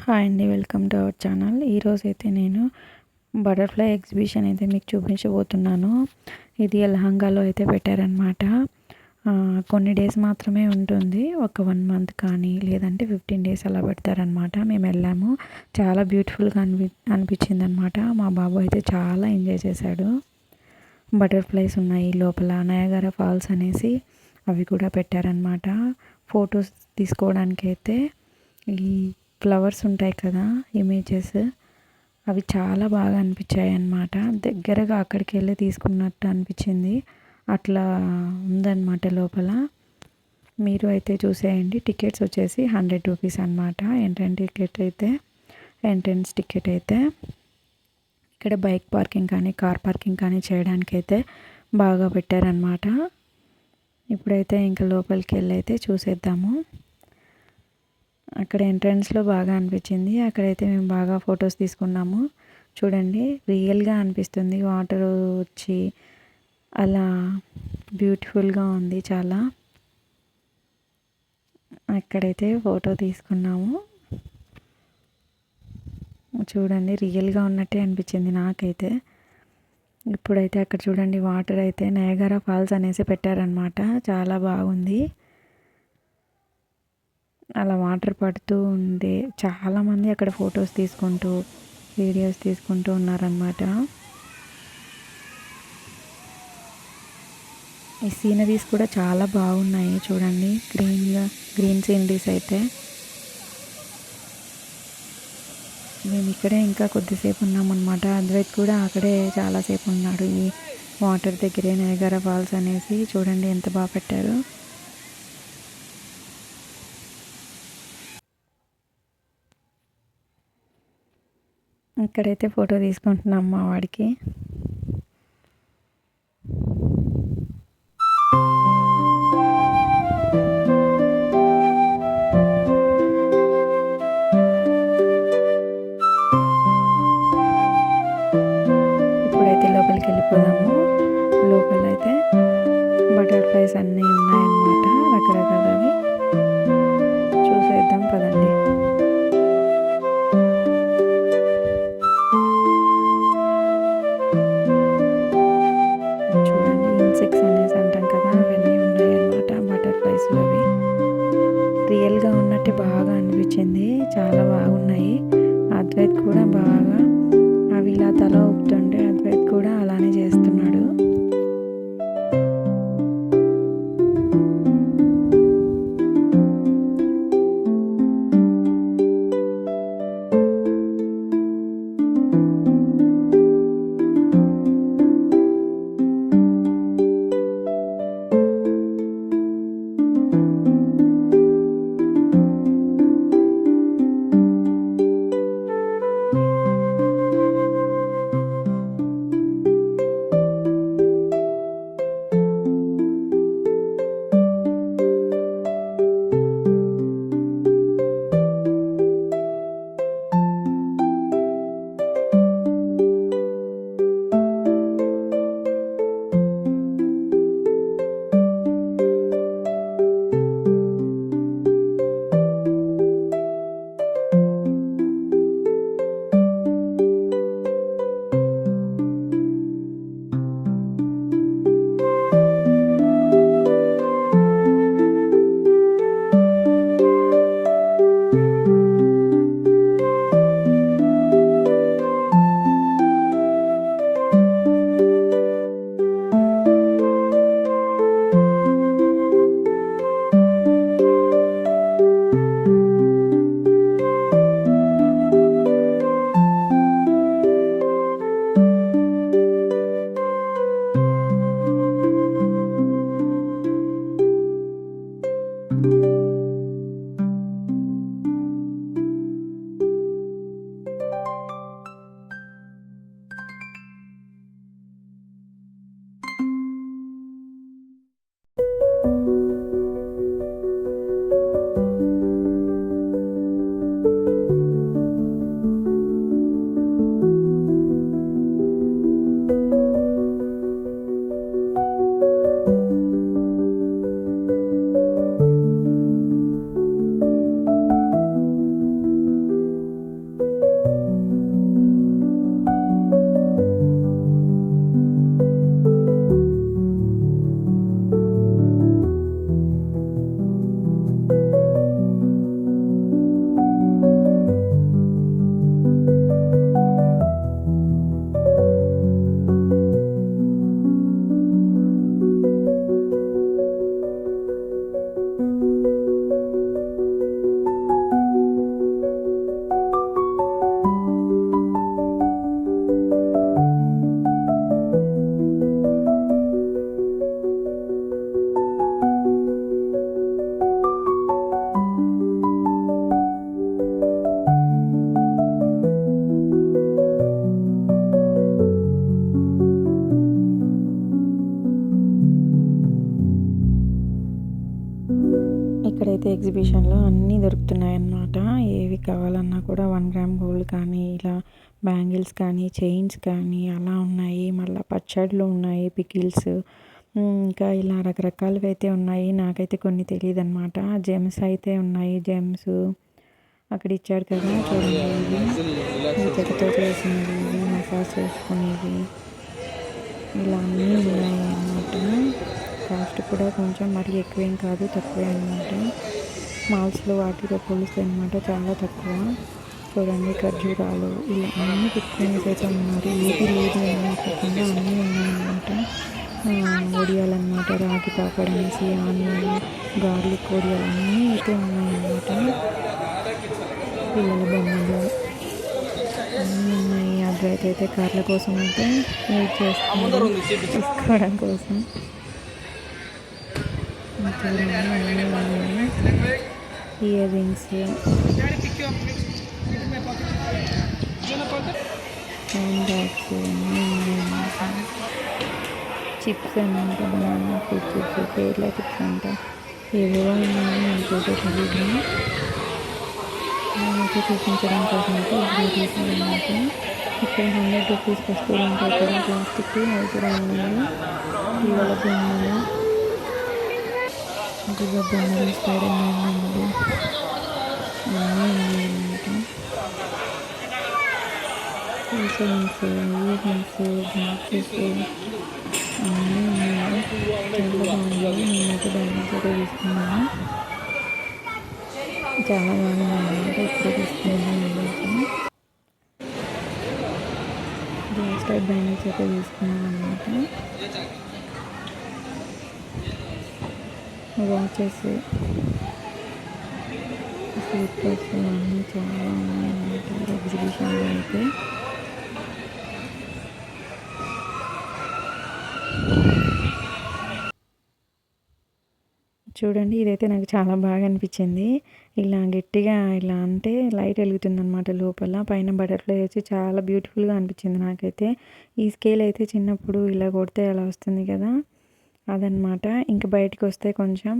Hi అండి, welcome to our channel. ఈరోజైతే నేను బటర్ఫ్లై ఎగ్జిబిషన్ అయితే మీకు చూపించబోతున్నాను. ఇది లహంగాలో అయితే పెట్టారనమాట. కొన్ని డేస్ మాత్రమే ఉంటుంది, ఒక 1 మంత్ కానీ లేదంటే 15 డేస్ అలా పెడతారనమాట. మేము వెళ్ళాము, చాలా బ్యూటిఫుల్గా అనిపించింది అనమాట. మా బాబు అయితే చాలా ఎంజాయ్ చేశాడు. బటర్ఫ్లైస్ ఉన్నాయి లోపల, నయాగరా ఫాల్స్ అనేసి అవి కూడా పెట్టారనమాట. ఫొటోస్ తీసుకోవడానికి అయితే ఈ ఫ్లవర్స్ ఉంటాయి కదా, ఇమేజెస్, అవి చాలా బాగా అనిపించాయి అన్నమాట. దగ్గరగా అక్కడికి వెళ్ళి తీసుకున్నట్టు అనిపించింది. అట్లా ఉందన్నమాట లోపల. మీరు అయితే చూసేయండి. టికెట్స్ వచ్చేసి 100 రూపీస్ అనమాట. ఎంట్రన్స్ టికెట్ అయితే ఇక్కడ బైక్ పార్కింగ్ కానీ కార్ పార్కింగ్ కానీ చేయడానికి అయితే బాగా పెట్టారనమాట. ఇప్పుడైతే ఇంకా లోపలికి వెళ్ళి అయితే చూసేద్దాము. అక్కడ ఎంట్రన్స్లో బాగా అనిపించింది. అక్కడైతే మేము బాగా ఫొటోస్ తీసుకున్నాము. చూడండి, రియల్గా అనిపిస్తుంది. వాటర్ వచ్చి అలా బ్యూటిఫుల్గా ఉంది చాలా. అక్కడైతే ఫోటో తీసుకున్నాము. చూడండి, రియల్గా ఉన్నట్టే అనిపించింది నాకైతే. ఇప్పుడైతే అక్కడ చూడండి, వాటర్ అయితే నయాగరా ఫాల్స్ అనేసి పెట్టారనమాట. చాలా బాగుంది. అలా వాటర్ పడుతూ ఉండే చాలామంది అక్కడ ఫొటోస్ తీసుకుంటూ వీడియోస్ తీసుకుంటూ ఉన్నారనమాట. ఈ సీనరీస్ కూడా చాలా బాగున్నాయి చూడండి. గ్రీన్ సీనరీస్ అయితే. మేము ఇక్కడే ఇంకా కొద్దిసేపు ఉన్నామన్నమాట. అద్వైత్ కూడా అక్కడే చాలాసేపు ఉన్నాడు, ఈ వాటర్ దగ్గరే నయాగరా ఫాల్స్ అనేసి. చూడండి ఎంత బాగా పెట్టారు. ఇక్కడైతే ఫోటో తీసుకుంటున్నాం మా వాడికి. ఇప్పుడైతే లోపలికి వెళ్ళిపోదాము. లోపలైతే బటర్ఫ్లైస్ అన్నీ ఉన్నాయన్నమాట, రకరకాలవి. చూసేద్దాం పదండి. చూడండి, ఇన్సెక్ట్స్ అనేసి అంటాం కదా, అవన్నీ ఉన్నాయన్నమాట. బటర్ఫ్లైస్ అవి రియల్గా ఉన్నట్టే బాగా అనిపించింది. చాలా బాగున్నాయి. అద్వైత్ కూడా బాగా అవి ఇలా తల ఊపుతుంటే అద్వైత్ కూడా అలానే చేస్తున్నాడు. ఎగ్జిబిషన్లో అన్నీ దొరుకుతున్నాయి అన్నమాట. ఏవి కావాలన్నా కూడా 1 గ్రామ్ గోల్డ్ కానీ, ఇలా బ్యాంగిల్స్ కానీ, చైన్స్ కానీ అలా ఉన్నాయి. మళ్ళీ పచ్చళ్ళు ఉన్నాయి, పికిల్స్, ఇంకా ఇలా రకరకాలవి అయితే ఉన్నాయి. నాకైతే కొన్ని తెలియదు అనమాట. జెమ్స్ అయితే ఉన్నాయి. జెమ్స్ అక్కడ ఇచ్చాడు కదా చూడండి, ఇవి చెక్కతో చేసినవి, ఇవి మసాజ్ చేసుకునేవి, ఇలా అన్నీ ఉన్నాయి అన్నమాట. కాస్ట్ కూడా కొంచెం మరీ ఎక్కువేం కాదు, తక్కువే అనమాట. మాల్స్లో వాటితో పోలిస్తే అనమాట చాలా తక్కువ. చూడండి ఖర్జూరాలు, ఇలా అన్నీ పెట్టుకునేసి అయితే ఉన్నారు. ఏది లేదు అని కాకుండా అన్నీ ఉన్నాయన్నమాట. వడియాలన్నమాట, రాగి పాపడ్ అనేసి, ఆనియన్, గార్లిక్ వడియాలు అన్నీ అయితే ఉన్నాయన్నమాట. పిల్లల బొమ్మలు అన్నీ ఉన్నాయి. అద్వైత అయితే కార్ల కోసం అయితే వెయిట్ చేస్తున్నాడు తీసుకోవడం కోసం. చూడండి అన్నీ ఉన్నాయి. ఇయర్ రింగ్స్, హ్యాండ్ బ్యాగ్స్ అన్నీ ఉన్నాయన్నమాట. చిప్స్ అన్నమాట, banana fruit chips, Kerala chips అంట, ఏవేవో ఉన్నాయని మనకైతే తెలియదు. నేనైతే చూపించడం కోసం అయితే ఇప్పుడు తీసానమాట. ఇక్కడ 100 రూపీస్ వస్తువులు ఉంటాయి కదా, ప్లాస్టిక్ అవి కూడా ఉన్నాయి. పిల్లల బొమ్మలు, గుర్ర బొమ్మలు, స్పైడర్ మ్యాన్ బొమ్మలు అన్నీ ఉన్నాయన్నమాట. చైన్స్, ఇయర్ రింగ్స్, గ్లాసెస్ అన్నీ ఉన్నాయి. చాలా బాగున్నాయి. నేనైతే బ్యాంగిల్స్ అయితే తీసుకున్నాను. చాలా బాగున్నాయి అన్నమాట. ఇప్పుడు తీసుకున్నాను నేనైతే గ్లాస్ టైప్ బ్యాంగిల్స్ అయితే తీసుకున్నాను అన్నమాట. వాచెస్, స్లిప్పర్స్ అన్నీ చాలా ఉన్నాయన్నమాట ఎగ్జిబిషన్లో అయితే. చూడండి ఇదైతే నాకు చాలా బాగా అనిపించింది. ఇలా గట్టిగా ఇలా అంటే లైట్ వెలుగుతుంది అనమాట లోపల. పైన బటర్ఫ్లై వచ్చి చాలా బ్యూటిఫుల్గా అనిపించింది నాకైతే. ఈ స్కేల్ అయితే చిన్నప్పుడు ఇలా కొడితే అలా వస్తుంది కదా, అదనమాట. ఇంకా బయటకు వస్తే కొంచెం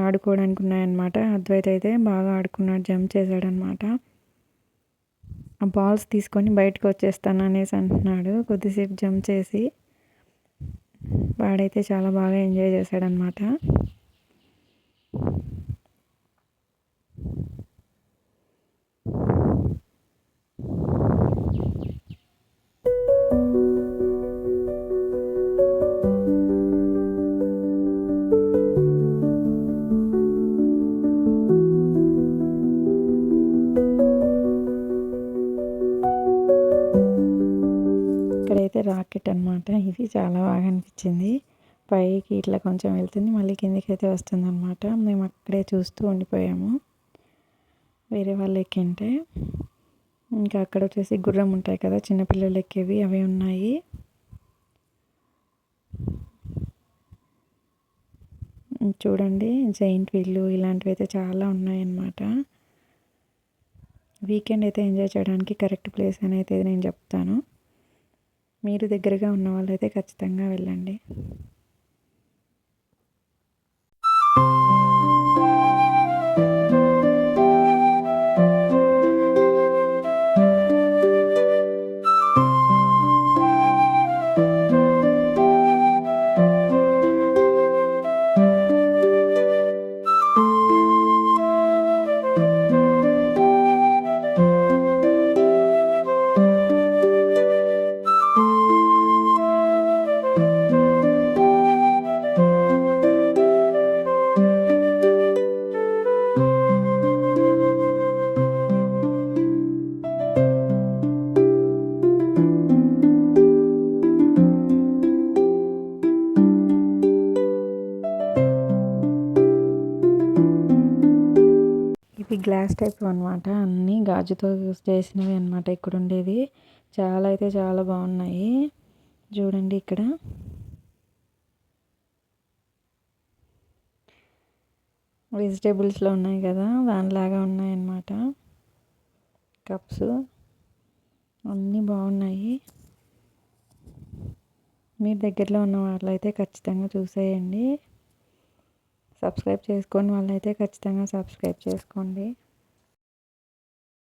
ఆడుకోవడానికి ఉన్నాయన్నమాట. అద్వైత అయితే బాగా ఆడుకున్నాడు, జంప్ చేశాడనమాట. ఆ బాల్స్ తీసుకొని బయటకు వచ్చేస్తాను అనేసి అంటున్నాడు. కొద్దిసేపు జంప్ చేసి వాడైతే చాలా బాగా ఎంజాయ్ చేశాడనమాట. ఇక్కడైతే రాకెట్ అనమాట. ఇది చాలా బాగా అనిపించింది. పైకి ఇట్లా కొంచెం వెళ్తుంది, మళ్ళీ కిందికి అయితే వస్తుంది అనమాట. మేము అక్కడే చూస్తూ ఉండిపోయాము. వేరే వాళ్ళు ఎక్కింటే. ఇంకా అక్కడ వచ్చేసి గుర్రం ఉంటాయి కదా చిన్నపిల్లలు ఎక్కేవి, అవి ఉన్నాయి. చూడండి జైంట్ వీళ్ళు ఇలాంటివి అయితే చాలా ఉన్నాయన్నమాట. వీకెండ్ అయితే ఎంజాయ్ చేయడానికి కరెక్ట్ ప్లేస్ అని అయితే నేను చెప్తాను. మీరు దగ్గరగా ఉన్న వాళ్ళైతే ఖచ్చితంగా వెళ్ళండి. ఇవి గ్లాస్ టైప్ అనమాట, అన్నీ గాజుతో చేసినవి అనమాట. ఇక్కడ ఉండేది చాలా అయితే చాలా బాగున్నాయి. చూడండి ఇక్కడ వెజిటేబుల్స్లో ఉన్నాయి కదా, దానిలాగా ఉన్నాయన్నమాట. కప్స్ అన్నీ బాగున్నాయి. మీరు దగ్గరలో ఉన్న వాళ్ళైతే ఖచ్చితంగా చూసేయండి. సబ్స్క్రైబ్ చేసుకోని వాళ్ళైతే ఖచ్చితంగా సబ్స్క్రైబ్ చేసుకోండి.